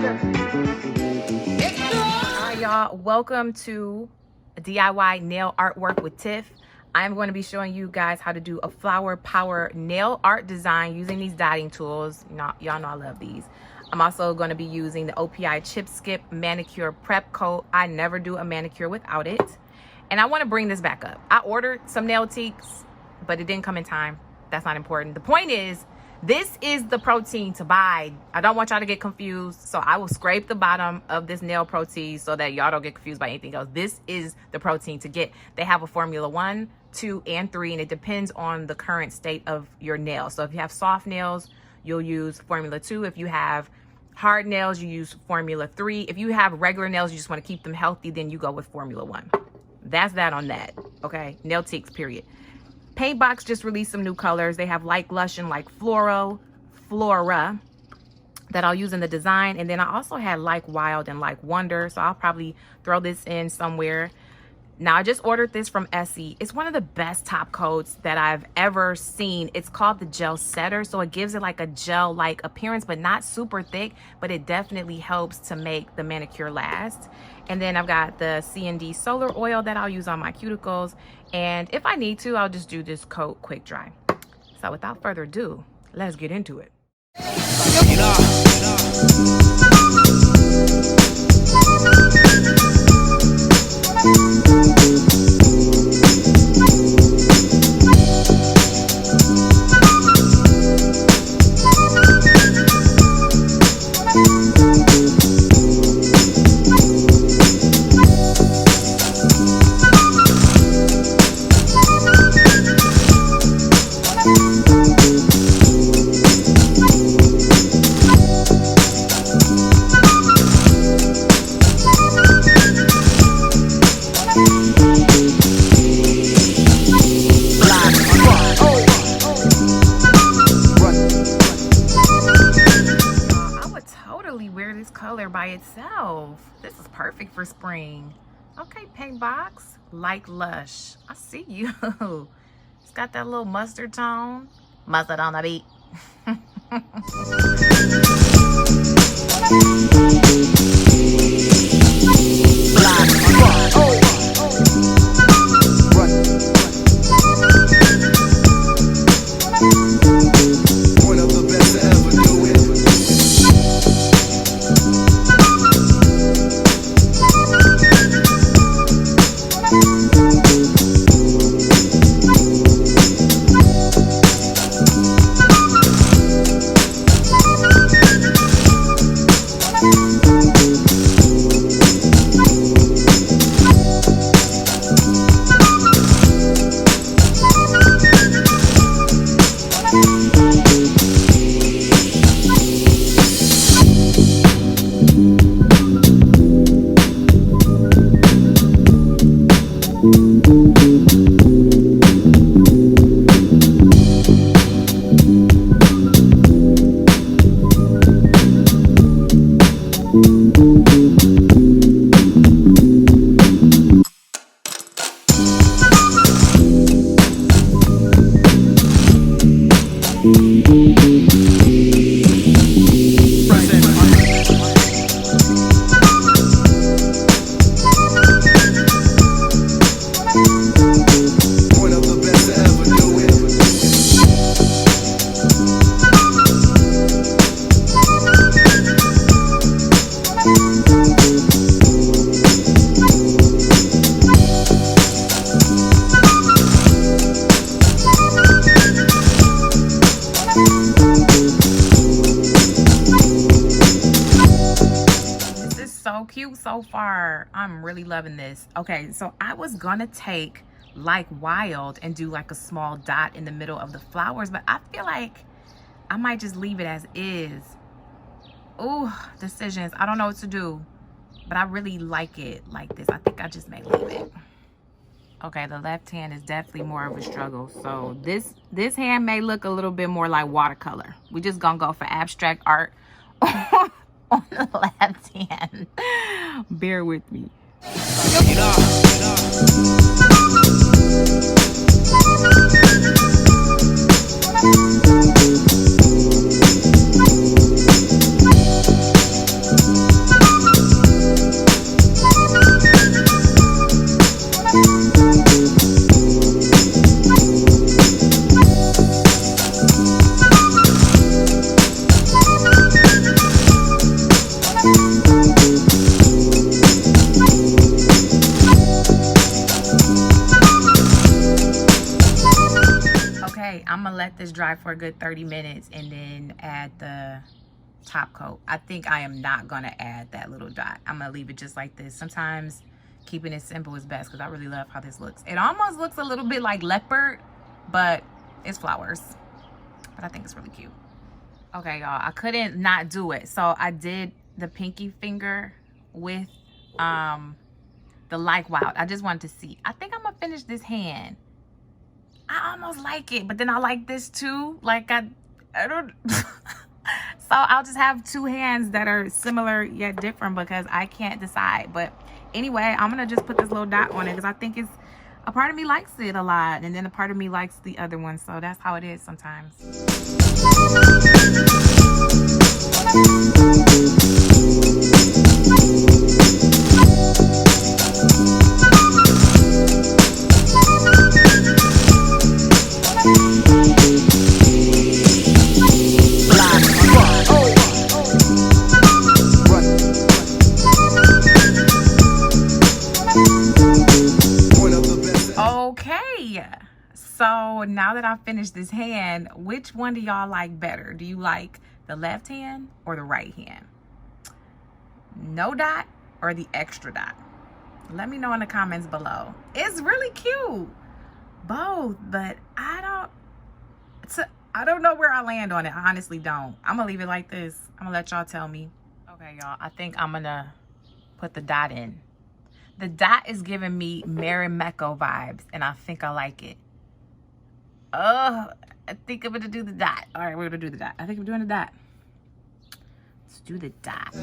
Alright, y'all, welcome to DIY nail artwork with Tiff. I'm going to be showing you guys how to do a flower power nail art design using these dotting tools. Y'all know I love these. I'm also going to be using the OPI Chip Skip manicure prep coat. I never do a manicure without it. And I want to bring this back up. I ordered some nail teaks, but it didn't come in time. That's not important. The point is, this is the protein to buy. I don't want y'all to get confused, so I will scrape the bottom of this nail protein so that y'all don't get confused by anything else. This is the protein to get. They have a formula 1, 2, and 3, and it depends on the current state of your nail. So if you have soft nails, you'll use formula 2. If you have hard nails, you use formula 3. If you have regular nails, you just want to keep them healthy, then you go with formula 1. That's that on that, okay? Nail teaks, period. Paintbox just released some new colors. They have Light Lush and Like Flora that I'll use in the design. And then I also had Like Wild and Like Wonder. So I'll probably throw this in somewhere. Now, I just ordered this from Essie. It's one of the best top coats that I've ever seen. It's called the Gel Setter. So it gives it like a gel-like appearance, but not super thick, but it definitely helps to make the manicure last. And then I've got the C&D Solar Oil that I'll use on my cuticles. And if I need to, I'll just do this coat quick dry. So without further ado, let's get into it. By itself. This is perfect for spring. Okay, Paintbox, Like Lush. I see you. It's got that little mustard tone. Mustard on the beat. Cute so far. I'm really loving this. Okay, so I was gonna take Like Wild and do like a small dot in the middle of the flowers, but I feel like I might just leave it as is. Ooh, decisions. I don't know what to do, but I really like it like this. I think I just may leave it. Okay, the left hand is definitely more of a struggle. So this hand may look a little bit more like watercolor. We just gonna go for abstract art on the left hand. Bear with me. Okay, I'm gonna let this dry for a good 30 minutes and then add the top coat. I think I am not gonna add that little dot. I'm gonna leave it just like this. Sometimes keeping it simple is best because I really love how this looks. It almost looks a little bit like leopard, but it's flowers. But I think it's really cute. Okay, y'all, I couldn't not do it. So I did the pinky finger with the Like Wild. I just wanted to see. I think I'm gonna finish this hand. I almost like it, but then I like this too. Like I don't. So I'll just have two hands that are similar yet different because I can't decide. But anyway, I'm gonna just put this little dot on it because I think it's a part of me likes it a lot, and then a part of me likes the other one. So that's how it is sometimes. Okay, so now that I've finished this hand, which one do y'all like better? Do you like the left hand or the right hand? No dot or the extra dot? Let me know in the comments below. It's really cute, both, but I don't know where I land on it. I honestly don't. I'm gonna leave it like this. I'm gonna let y'all tell me. Okay, y'all, I think I'm gonna put the dot in. The dot is giving me Marimekko vibes, and I think I like it. I think I'm gonna do the dot. All right, we're gonna do the dot. I think I'm doing the dot. Let's do the dot.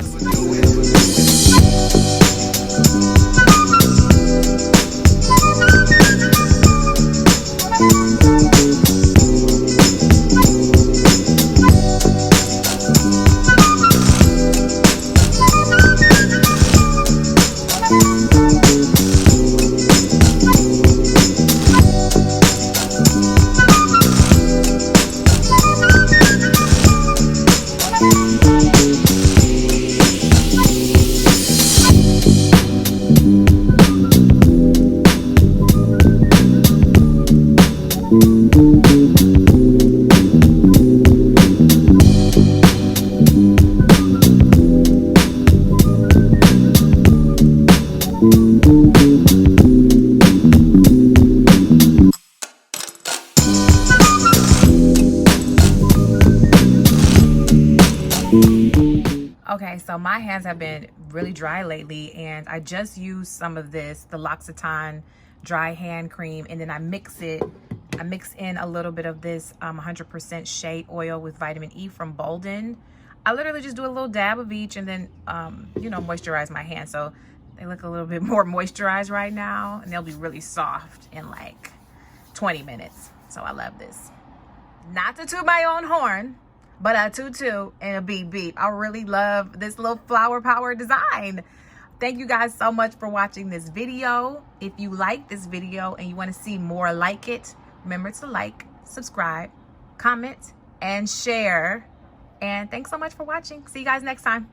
Okay, so my hands have been really dry lately, and I just used some of this, the L'Occitane dry hand cream, and then I mix in a little bit of this 100% Shea oil with vitamin E from Bolden. I literally just do a little dab of each and then, you know, moisturize my hands. So they look a little bit more moisturized right now, and they'll be really soft in like 20 minutes. So I love this. Not to toot my own horn, but a toot and a beep beep. I really love this little flower power design. Thank you guys so much for watching this video. If you like this video and you want to see more like it, remember to like, subscribe, comment, and share. And thanks so much for watching. See you guys next time.